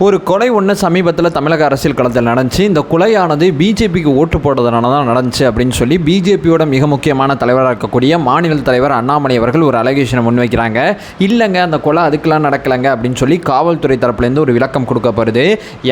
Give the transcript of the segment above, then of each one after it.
ஒரு கொலை ஒன்று சமீபத்தில் தமிழக அரசியல் களத்தில் நடந்துச்சு. இந்த கொலையானது பிஜேபிக்கு ஓட்டு போடுறதுனால தான் நடந்துச்சு அப்படின்னு சொல்லி பிஜேபியோட மிக முக்கியமான தலைவராக இருக்கக்கூடிய மாநில தலைவர் அண்ணாமலை அவர்கள் ஒரு அலிகேஷனை முன்வைக்கிறாங்க. இல்லைங்க, அந்த கொலை அதுக்கெல்லாம் நடக்கலைங்க அப்படின்னு சொல்லி காவல்துறை தரப்புலேருந்து ஒரு விளக்கம் கொடுக்கப்படுது.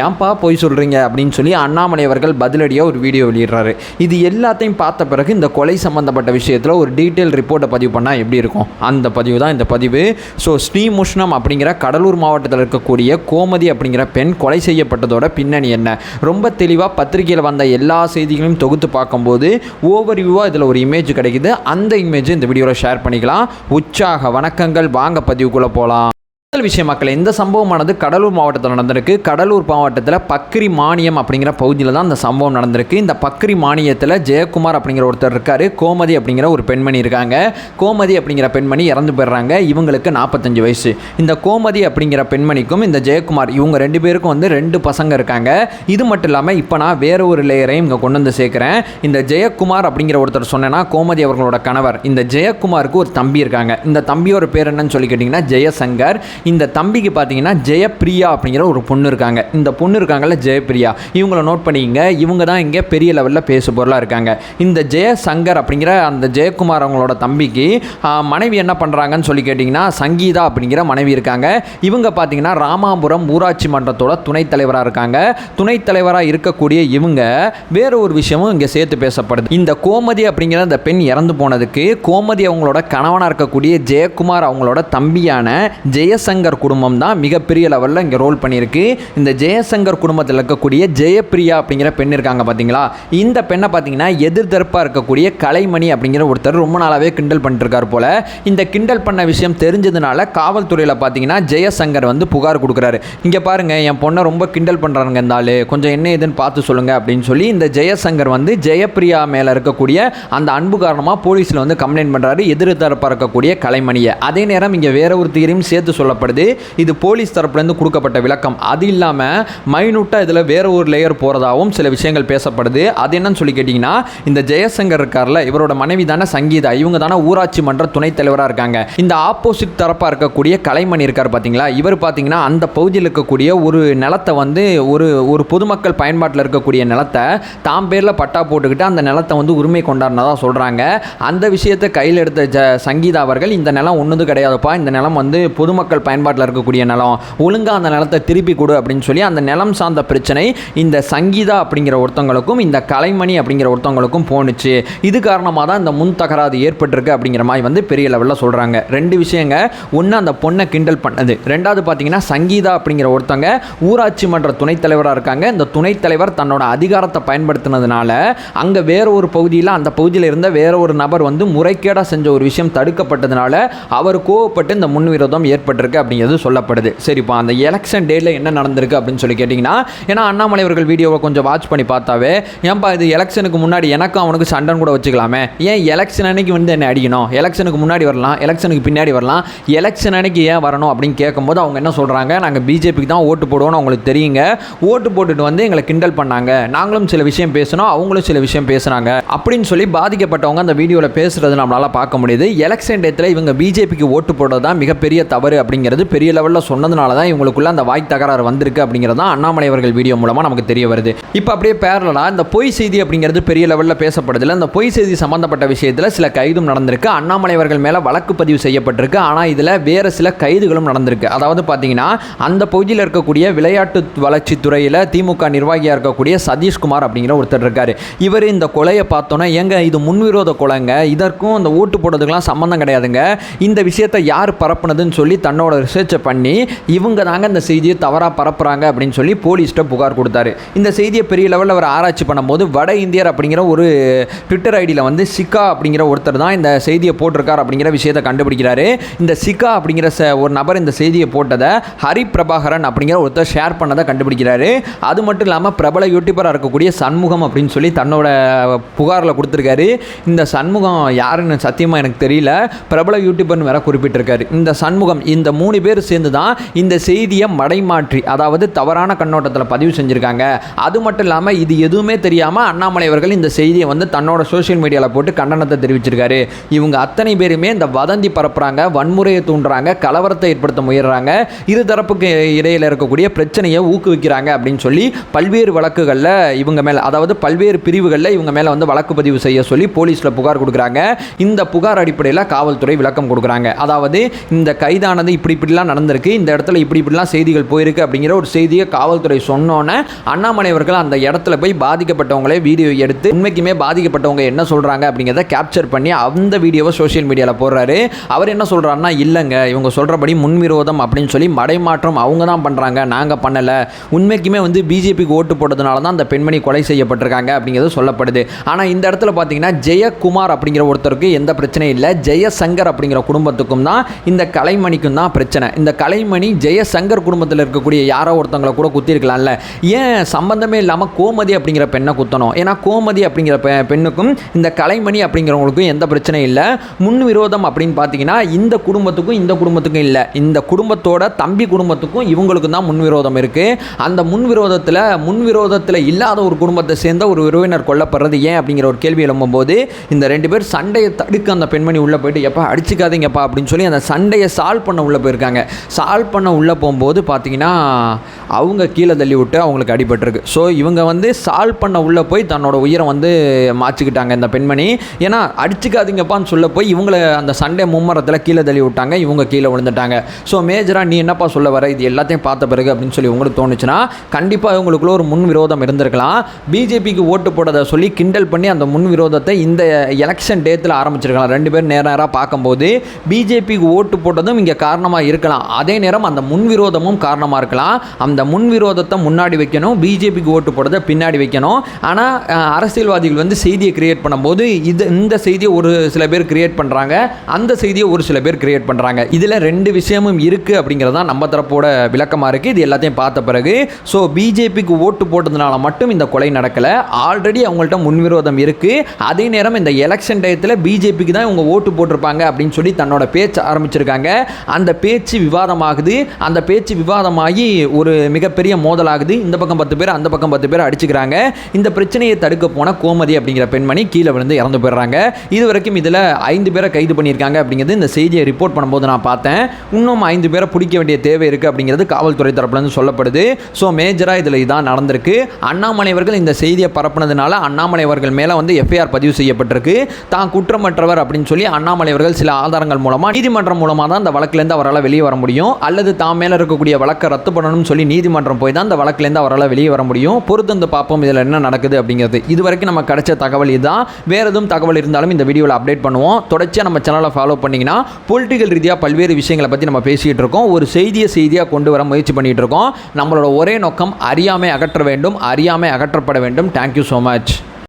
ஏன்பா போய் சொல்கிறீங்க அப்படின்னு சொல்லி அண்ணாமலை அவர்கள் பதிலடியாக ஒரு வீடியோ வெளியிடுறாரு. இது எல்லாத்தையும் பார்த்த பிறகு இந்த கொலை சம்பந்தப்பட்ட விஷயத்தில் ஒரு டீட்டெயில் ரிப்போர்ட்டை பதிவு பண்ணால் எப்படி இருக்கும், அந்த பதிவு தான் இந்த பதிவு. ஸோ ஸ்ரீமுஷ்ணம் அப்படிங்கிற கடலூர் மாவட்டத்தில் இருக்கக்கூடிய கோமதி அப்படிங்கிற பெண் கொலை செய்யப்பட்டதோட பின்னணி என்ன, ரொம்ப தெளிவாக பத்திரிகையில் வந்த எல்லா செய்திகளையும் தொகுத்து பார்க்கும்போது ஓவர்வியூவாக இதில் ஒரு இமேஜ் கிடைக்குது. அந்த இமேஜ் இந்த வீடியோவில் ஷேர் பண்ணிக்கலாம். உற்சாக வணக்கங்கள், வாங்க பதிவுக்குள்ளே போகலாம். விஷயம் மக்கள், இந்த சம்பவமானது கடலூர் மாவட்டத்தில் நடந்திருக்கு. கடலூர் மாவட்டத்தில் பக்ரி மானியம் அப்படிங்கிற பகுதியில் தான் இந்த சம்பவம் நடந்திருக்கு. இந்த பக்ரி மானியத்தில் ஜெயக்குமார் அப்படிங்கிற ஒருத்தர் இருக்கார், கோமதி அப்படிங்கிற ஒரு பெண்மணி இருக்காங்க. கோமதி அப்படிங்கிற பெண்மணி இறந்து போயிடுறாங்க. இவங்களுக்கு 45 வயசு. இந்த கோமதி அப்படிங்கிற பெண்மணிக்கும் இந்த ஜெயக்குமார் இவங்க 2 பேருக்கும் வந்து 2 பசங்க இருக்காங்க. இது மட்டும் இல்லாமல் இப்போ நான் வேற ஒரு லேயரையும் இங்கே கொண்டு வந்து சேர்க்குறேன். இந்த ஜெயக்குமார் அப்படிங்கிற ஒருத்தர் சொன்னேன்னா கோமதி அவர்களோட கணவர். இந்த ஜெயக்குமாருக்கு ஒரு தம்பி இருக்காங்க. இந்த தம்பியோட பேர் என்னன்னு சொல்லி கேட்டிங்கன்னா ஜெயசங்கர். இந்த தம்பிக்கு பார்த்தீங்கன்னா ஜெயப்பிரியா அப்படிங்கிற ஒரு பொண்ணு இருக்காங்க. இந்த பொண்ணு இருக்காங்கல்ல ஜெயப்பிரியா, இவங்கள நோட் பண்ணிங்க. இவங்க தான் இங்கே பெரிய லெவலில் பேசு பொருளாக இருக்காங்க. இந்த ஜெயசங்கர் அப்படிங்கிற அந்த ஜெயக்குமார் அவங்களோட தம்பிக்கு மனைவி என்ன பண்ணுறாங்கன்னு சொல்லி கேட்டிங்கன்னா சங்கீதா அப்படிங்கிற மனைவி இருக்காங்க. இவங்க பார்த்தீங்கன்னா ராமாபுரம் ஊராட்சி மன்றத்தோட துணைத் தலைவராக இருக்காங்க. துணைத் தலைவராக இருக்கக்கூடிய இவங்க வேற ஒரு விஷயமும் இங்கே சேர்த்து பேசப்படுது. இந்த கோமதி அப்படிங்கிற அந்த பெண் இறந்து போனதுக்கு கோமதி அவங்களோட கணவனாக இருக்கக்கூடிய ஜெயக்குமார் அவங்களோட தம்பியான ஜெயசங்கர் குடும்பம் தான் மிகப்பெரிய லெவலில் இங்கே ரோல் பண்ணியிருக்கு. இந்த ஜெயசங்கர் குடும்பத்தில் இருக்கக்கூடிய ஜெயப்பிரியா அப்படிங்கிற பெண் இருக்காங்க பார்த்தீங்களா, இந்த பெண்ணை பார்த்தீங்கன்னா எதிர்த்தரப்பாக இருக்கக்கூடிய கலைமணி அப்படிங்கிற ஒருத்தர் ரொம்ப நாளாகவே கிண்டல் பண்ணிட்டுருக்கார் போல. இந்த கிண்டல் பண்ண விஷயம் தெரிஞ்சதுனால காவல்துறையில் பார்த்தீங்கன்னா ஜெயசங்கர் வந்து புகார் கொடுக்குறாரு. இங்கே பாருங்கள், என் பொண்ணை ரொம்ப கிண்டல் பண்ணுறாங்க இந்த ஆள், கொஞ்சம் என்ன ஏதுன்னு பார்த்து சொல்லுங்கள் அப்படின்னு சொல்லி இந்த ஜெயசங்கர் வந்து ஜெயப்பிரியா மேலே இருக்கக்கூடிய அந்த அன்பு காரணமாக போலீஸில் வந்து கம்ப்ளைண்ட் பண்ணுறாரு, எதிர்த்தரப்பாக இருக்கக்கூடிய கலைமணியை. அதே நேரம் இங்கே வேற ஒரு தீரையும் சேர்த்து சொல்லப்படுது. இது போலீஸ் தரப்புலேருந்து கொடுக்கப்பட்ட விளக்கம். அது இல்லாமல் மைனூட்டாக இதில் வேற ஒரு லேயர் போகிறதாகவும் சில விஷயங்கள் பேசப்படுது. அது என்னன்னு சொல்லி கேட்டிங்கன்னா, இந்த ஜெயசங்கர் இருக்கார்ல, இவரோட மனைவி தானே சங்கீதா, இவங்க தானே ஊராட்சி மன்ற துணைத் தலைவராக இருக்காங்க. இந்த ஆப்போசிட் தரப்பாக இருக்கக்கூடிய கலைமணி இருக்கார் பார்த்தீங்களா, இவர் பார்த்தீங்கன்னா அந்த பகுதியில் இருக்கக்கூடிய ஒரு நிலத்தை வந்து ஒரு பொதுமக்கள் பயன்பாட்டில் இருக்கக்கூடிய நிலத்தை தாம் பேரில் பட்டா போட்டுக்கிட்டு அந்த நிலத்தை வந்து உரிமை கொண்டாடினதாக சொல்கிறாங்க. அந்த விஷயத்தை கையில் எடுத்த சங்கீதா அவர்கள் இந்த நிலம் ஒன்றுது கிடையாதுப்பா, இந்த நிலம் வந்து பொதுமக்கள் பயன்பாட்டில் இருக்கக்கூடிய நிலம், ஒழுங்காக அந்த நிலத்தை திருப்பி கொடு அப்படின்னு சொல்லி அந்த நிலம் சார்ந்த பிரச்சனை இந்த சங்கீதா அப்படிங்கிற ஒருத்தவங்களுக்கும் இந்த கலைமணி அப்படிங்கிற ஒருத்தவங்களுக்கும் போணுச்சு. இது காரணமாக தான் இந்த முன் தகராறு ஏற்பட்டிருக்கு அப்படிங்கிற மாதிரி வந்து பெரிய லெவலில் சொல்கிறாங்க. 2 விஷயங்க, ஒன்று அந்த பொண்ணை கிண்டல் பண்ணது, 2வது பார்த்தீங்கன்னா சங்கீதா அப்படிங்கிற ஒருத்தவங்க ஊராட்சி மன்ற துணைத் தலைவராக இருக்காங்க. இந்த துணைத் தலைவர் தன்னோட அதிகாரத்தை பயன்படுத்தினதுனால அங்கே வேற ஒரு பகுதியில் அந்த பகுதியில் இருந்த வேற ஒரு நபர் வந்து முறைகேடாக செஞ்ச ஒரு விஷயம் தடுக்கப்பட்டதுனால அவர் கோவப்பட்டு இந்த முன்விரோதம் ஏற்பட்டிருக்கு அப்படிங்கிறது சொல்லப்படுது. சரிப்பா, அந்த எலெக்ஷன் டேல என்ன நடந்திருக்கு அப்படின்னு சொல்லி கேட்டிங்கன்னா, ஏன்னா அண்ணாமலை அவர்கள் வீடியோவை கொஞ்சம் வாட்ச் பண்ணி பார்த்தாவே, ஏன்பா இது எலெக்ஷனுக்கு முன்னாடி எனக்கும் அவனுக்கு சண்டன் கூட வச்சுக்கலாமே, ஏன் எலெக்ஷன் அன்னைக்கு வந்து என்ன அடிக்கணும், எலெக்ஷனுக்கு முன்னாடி வரலாம், எலெக்ஷனுக்கு பின்னாடி வரலாம், எலெக்ஷன் அன்னைக்கு ஏன் வரணும் அப்படின்னு கேட்கும்போது அவங்க என்ன சொல்கிறாங்க, நாங்கள் பிஜேபிக்கு தான் ஓட்டு போடுவோம்னு அவங்களுக்கு தெரியுங்க, ஓட்டு போட்டுட்டு வந்து எங்களை கிண்டல் பண்ணாங்க, நாங்களும் சில விஷயம் பேசணும், அவங்களும் சில விஷயம் பேசுனாங்க அப்படின்னு சொல்லி பாதிக்கப்பட்டவங்க அந்த வீடியோவில் பேசுறது நம்மளால பார்க்க முடியுது. எலெக்ஷன் டேத்தில் இவங்க பிஜேபிக்கு ஓட்டு போடுறது தான் மிகப்பெரிய தவறு அப்படிங்கிறது பெரிய லெவலில் சொன்னதுனால தான் இவங்களுக்குள்ள அந்த வாய் தகராறு வந்திருக்கு அப்படிங்கிறது தான் அண்ணாமலை அவர்கள் வீடியோ மூலமாக நமக்கு தெரிய வருது. இப்போ அப்படியே பேரலாக இந்த பொய் செய்தி அப்படிங்கிறது பெரிய லெவலில் பேசப்படுதில்ல, இந்த பொய் செய்தி சம்பந்தப்பட்ட விஷயத்தில் சில கைதும் நடந்திருக்கு. அண்ணாமலை அவர்கள் மேலே வழக்கு பதிவு செய்யப்பட்டிருக்கு. ஆனால் இதில் வேறு சில கைதுகளும் நடந்திருக்கு. அதாவது பார்த்தீங்கன்னா, அந்த பகுதியில் இருக்கக்கூடிய விளையாட்டு வளர்ச்சித்துறையில் திமுக நிர்வாகியாக இருக்கக்கூடிய சதீஷ்குமார் அப்படிங்கிற ஒருத்தர் இருக்கார். இவர் இந்த கொலையை பார்த்தோன்னா, ஏங்க இது முன்விரோத கொலைங்க, இதற்கும் இந்த ஓட்டு போடுறதுக்கெல்லாம் சம்மந்தம் கிடையாதுங்க, இந்த விஷயத்தை யார் பரப்புனதுன்னு சொல்லி தன்னோட ரிசர்ச்சை பண்ணி இவங்க தாங்க இந்த செய்தியை தவறாக பரப்புறாங்க அப்படின்னு சொல்லி போலீஸ்கிட்ட புகார் கொடுத்தாரு. இந்த செய்தியை பெரிய லெவலில் அவர் ஆராய்ச்சி பண்ணும்போது வட இந்தியர் அப்படிங்கிற ஒரு ட்விட்டர் ஐடியில் வந்து சிக்கா அப்படிங்கிற ஒருத்தர் தான் இந்த செய்தியை போட்டிருக்கார் அப்படிங்கிற விஷயத்தை கண்டுபிடிக்கிறாரு. இந்த சிக்கா அப்படிங்கிற ஒரு நபர் இந்த செய்தியை போட்டதை ஹரி பிரபாகரன் அப்படிங்கிற ஒருத்தர் ஷேர் பண்ணதை கண்டுபிடிக்கிறாரு. அது மட்டும் இல்லாமல் பிரபல யூடியூபராக இருக்கக்கூடிய சண்முகம் அப்படின்னு சொல்லி தன்னோட புகாரில் கொடுத்துருக்காரு. இந்த சண்முகம் யாருன்னு சத்தியமாக எனக்கு தெரியல, பிரபல யூடியூபர்னு வேற குறிப்பிட்டிருக்காரு. இந்த சண்முகம் இந்த 3 பேர் சேர்ந்து தான் இந்த செய்தியை மடைமாற்றி, அதாவது தவறான கண்ணோட்டத்தில் பதிவு செஞ்சுருக்காங்க. அது மட்டும் இல்லாமல் இது எதுவுமே தெரியாமல் அண்ணாமலை அவர்கள் இந்த செய்தியை வந்து தன்னோட சோஷியல் மீடியாவில் போட்டு கண்டனத்தை தெரிவிச்சிருக்காரு. இவங்க அத்தனை பேருமே இந்த வதந்தி பரப்புறாங்க, வன்முறையை தூண்டுறாங்க, கலவரத்தை ஏற்படுத்த முயற்றாங்க, இரு தரப்புக்கு இடையில் இருக்கக்கூடிய பிரச்சனையை ஊக்குவிக்கிறாங்க அப்படின்னு சொல்லி பல்வேறு வழக்குகளில் இவங்க மேலே, அதாவது பல்வேறு பிரிவுகளில் இவங்க மேலே வந்து வழக்கு பதிவு செய்ய சொல்லி போலீஸில் புகார் கொடுக்குறாங்க. இந்த புகார் அடிப்படையில் காவல்துறை விளக்கம் கொடுக்குறாங்க. அதாவது இந்த கைதானது இப்படிலாம் நடந்திருக்கு, இந்த இடத்துல இப்படிலாம் செய்திகள் போயிருக்கு அப்படிங்கிற ஒரு செய்தியை காவல்துறை சொன்னோன்னே அண்ணாமலை அவர்கள் அந்த இடத்துல போய் பாதிக்கப்பட்டவங்களே வீடியோ எடுத்து உண்மைக்குமே பாதிக்கப்பட்டவங்க என்ன சொல்கிறாங்க அப்படிங்கிறத கேப்சர் பண்ணி அந்த வீடியோவை சோஷியல் மீடியாவில் போடுறாரு. அவர் என்ன சொல்கிறாருன்னா, இல்லைங்க இவங்க சொல்கிறபடி முன்விரோதம் அப்படின்னு சொல்லி மடைமாற்றம் அவங்க தான் பண்ணுறாங்க, நாங்கள் பண்ணலை. உண்மைக்குமே வந்து பிஜேபிக்கு ஓட்டு போட்டதுனால தான் அந்த பெண்மணி கொலை செய்யப்பட்டிருக்காங்க அப்படிங்கிறது சொல்லப்படுது. ஆனால் இந்த இடத்துல பார்த்தீங்கன்னா ஜெயக்குமார் அப்படிங்கிற ஒருத்தருக்கு எந்த பிரச்சனையும் இல்லை, ஜெயசங்கர் அப்படிங்கிற குடும்பத்துக்கும் தான் இந்த கலைமணிக்கும் தான் பிரச்சனை. இந்த கலைமணி ஜெயசங்கர் குடும்பத்தில் இருக்கக்கூடிய யாரோ ஒருத்தவங்களை கூட குத்திருக்கலாம்ல, ஏன் சம்பந்தமே இல்லாமல் கோமதி அப்படிங்கிற பெண்ணை குத்தணும்? ஏன்னா கோமதி அப்படிங்கிற பெண்ணுக்கும் இந்த கலைமணி அப்படிங்கிறவங்களுக்கும் எந்த பிரச்சனையும் இல்லை. முன் விரோதம் அப்படின்னு பார்த்தீங்கன்னா இந்த குடும்பத்துக்கும் இந்த குடும்பத்துக்கும் இல்லை, இந்த குடும்பத்தோட தம்பி குடும்பத்துக்கும் இவங்களுக்கும் தான் முன்விரோதம் இருக்குது. அந்த முன்விரோதத்தில் இல்லாத ஒரு குடும்பத்தை சேர்ந்த ஒரு உறவினர் கொல்லப்படுறது ஏன் அப்படிங்கிற ஒரு கேள்வி எழும்பும்போது இந்த 2 பேர் சண்டையை தடுக்க அந்த பெண்மணி உள்ளே போயிட்டு எப்போ அடிச்சுக்காதீங்கப்பா அப்படின்னு சொல்லி அந்த சண்டையை சால்வ் பண்ண உள்ளே போயிருக்காங்க. சால்வ் பண்ண உள்ளே போகும்போது பார்த்தீங்கன்னா அவங்க கீழே தள்ளி விட்டு அவங்களுக்கு அடிபட்டிருக்கு. ஸோ இவங்க வந்து சால்வ் பண்ண உள்ளே போய் தன்னோட உயிரை வந்து மாற்றிக்கிட்டாங்க இந்த பெண்மணி. ஏன்னா அடிச்சுக்காதீங்கப்பான்னு சொல்ல போய் இவங்களை அந்த சண்டை மும்மரத்தில் கீழே தள்ளி விட்டாங்க, இவங்க கீழே விழுந்துட்டாங்க. ஸோ மேஜராக நீ என்னப்பா சொல்ல வர, இது எல்லாத்தையும் பார்த்த பிறகு அப்படின்னு சொல்லி உங்களுக்கு தோணுச்சுன்னா கண்டிப்பாக இவங்களுக்குள்ள ஒரு முன் விரோதம் இருந்திருக்கலாம். பிஜேபிக்கு ஓட்டு போட்டதை சொல்லி கிண்டல் பண்ணி அந்த முன் விரோதத்தை இந்த எலெக்ஷன் டேத்தில் ஆரம்பிச்சிருக்கலாம். 2 பேர் நேராக பார்க்கும்போது பிஜேபிக்கு ஓட்டு போட்டதும் இங்கே காரணமாக இருக்கலாம், அதே நேரம் அந்த முன்விரோதமும் காரணமாக இருக்கலாம். அந்த முன்விரோதத்தை முன்னாடி வைக்கணும், பிஜேபிக்கு ஓட்டு போட்டதை பின்னாடி வைக்கணும். ஆனால் அரசியல்வாதிகள் வந்து செய்தியை கிரியேட் பண்ணும்போது இந்த செய்தியை ஒரு சில பேர் கிரியேட் பண்ணுறாங்க, அந்த செய்தியை ஒரு சில பேர் கிரியேட் பண்ணுறாங்க. இதில் 2 விஷயமும் இருக்குது அப்படிங்கிறது தான் நம்ம தரப்போட விளக்கமாக இருக்குது. இது எல்லாத்தையும் பார்த்த பிறகு ஸோ பிஜேபிக்கு ஓட்டு போட்டதுனால மட்டும் இந்த கொலை நடக்கலை, ஆல்ரெடி அவங்கள்ட்ட முன்விரோதம் இருக்குது. அதே நேரம் இந்த எலெக்ஷன் டயத்தில் பிஜேபிக்கு தான் இவங்க ஓட்டு போட்டிருப்பாங்க அப்படின்னு சொல்லி தன்னோட பேச்சு ஆரம்பிச்சிருக்காங்க. அந்த பேச்சு விவாதமாகுது, அந்த பேச்சு விவாதமாகி ஒரு மிகப்பெரிய மோதலாகுது. இந்த பக்கம் 10 பேர், அந்த பக்கம் 10 பேர் அடிச்சுக்கிறாங்க. இந்த பிரச்சனையை தடுக்க போன கோமதி அப்படிங்கிற பெண்மணி கீழே விழுந்து இறந்து போயிடுறாங்க. இது வரைக்கும் இதில் 5 பேரை கைது பண்ணியிருக்காங்க அப்படிங்கிறது இந்த செய்தியை ரிப்போர்ட் பண்ணும்போது நான் பார்த்தேன். இன்னும் 5 பேரை பிடிக்க வேண்டிய தேவை இருக்குது அப்படிங்கிறது காவல்துறை தரப்புலேருந்து சொல்லப்படுது. ஸோ மேஜராக இதில் இதான் நடந்திருக்கு. அண்ணாமலை அவர்கள் இந்த செய்தியை பரப்புனதுனால அண்ணாமலை அவர்கள் மேலே வந்து எஃப்ஐஆர் பதிவு செய்யப்பட்டிருக்கு. தான் குற்றமற்றவர் அப்படின்னு சொல்லி அண்ணாமலை அவர்கள் சில ஆதாரங்கள் மூலமாக நீதிமன்றம் மூலமாக தான் அந்த வழக்கிலேருந்து அவரால் வெளியே வர முடியும், அல்லது தான் மேலே இருக்கக்கூடிய வழக்கை ரத்து பண்ணணும்னு சொல்லி நீதிமன்றம் போய் தான் அந்த வழக்கிலேருந்து அவரால் வெளியே வர முடியும். பொறுத்து பார்ப்போம் இதில் என்ன நடக்குது அப்படிங்கிறது. இது வரைக்கும் நம்ம கிடைச்ச தகவல் இதுதான். வேறு எதுவும் தகவல் இருந்தாலும் இந்த வீடியோவில் அப்டேட் பண்ணுவோம். தொடர்ச்சியாக நம்ம சேனலை ஃபாலோ பண்ணிங்கன்னா பொலிட்டிக்கல் ரீதியாக பல்வேறு விஷயங்களை பற்றி நம்ம பேசிகிட்டு இருக்கோம். ஒரு செய்தியாக கொண்டு வர முயற்சி பண்ணிகிட்டு இருக்கோம். நம்மளோட ஒரே நோக்கம் அறியாமை அகற்ற வேண்டும், அறியாமை அகற்றப்பட வேண்டும். Thank you so much.